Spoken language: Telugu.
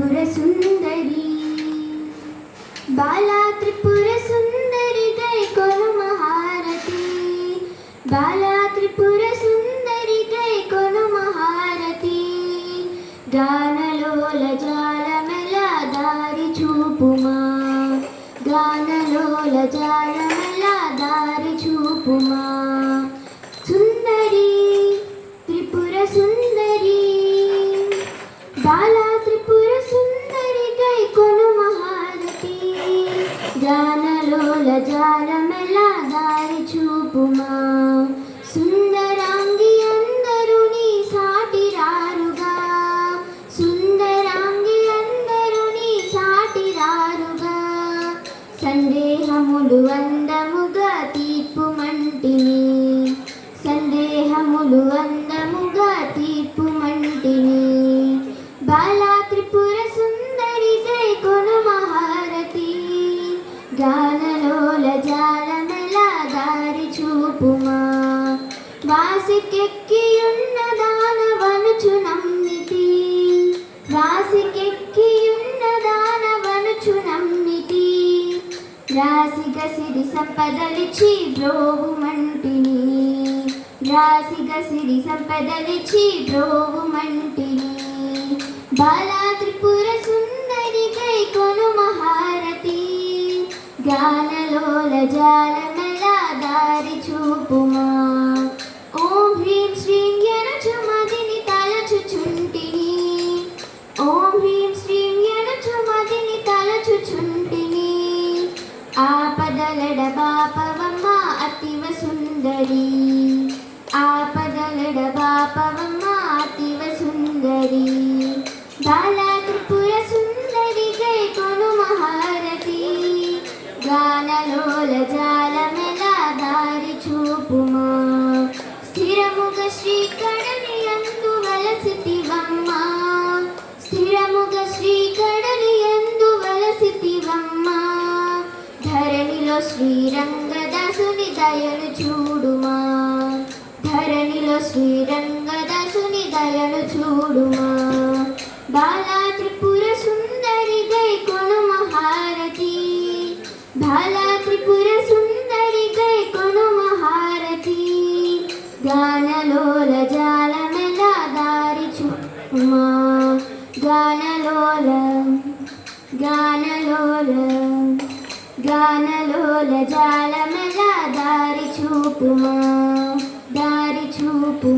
త్రిపుర సుందరి బాలా త్రిపుర సుందరి గై కొను మహారతి బాలా త్రిపుర సుందరి గై కొను మహారతి గానలోల జాలమెల దారి చూపుమా గానలోల జాలమెల దారి చూపుమా సుందరి త్రిపుర సుందరి బాలా త్రిపుర సుందరి గై కొను మహారతి గానలోల జాలమెల దారి చూపుమా సుందరాంగి అందరూ నీ సాటి రారుగా సుందరాంగి అందరూ నీ సాటి రారుగా సందేహములు అందముగా తీర్పుమంటిని సందేహములు అందముగా తీర్పుమంటిని బాలా త్రిపుర సుందరి గై కొను మహారతి గానలోల జాలమెల దారి చూపుమా వాసికెక్కియున్న దానవనుచు నమ్మితి వాసికెక్కియున్న దానవనుచు నమ్మితి రాశిగ సిరి సంపదలిచి బ్రోవుమంటిని రాశిగ సిరి సంపదలిచి బ్రోవుమంటిని బాలా త్రిపుర సుందరి గై కొను మహారతి గానలోల జాలమెల దారి చూపుమా ఓం హ్రీం శ్రీం యనుచు మదిని తలచుచుంటిని ఓం హ్రీం శ్రీం యనుచు మదిని తలచుచుంటిని ఆపదలడ బాపవమ్మ అతివ సుందరి ఆపదలడ బాపవమ్మ అతివ సుందరి బాలా త్రిపుర సుందరి గై కొను మహారతి గానలోల జాలమెల దారి చూపుమా స్థిరముగ శ్రీకడని యందు వలసితివమ్మ స్థిరముగ శ్రీకడని యందు వలసితివమ్మ ధరణిలో శ్రీరంగదాసుని దయను చూడుమా ధరణిలో శ్రీరంగదాసుని దయను చూడుమా బాలా త్రిపుర సుందరి గై కొను మహారతి బాలా త్రిపుర సుందరి గై కొను మహారతి గానలోల జాలమెల దారి చూపుమా గానలోల గానలోల గానలోల జాలమెల దారి చూపుమా దారి చూపు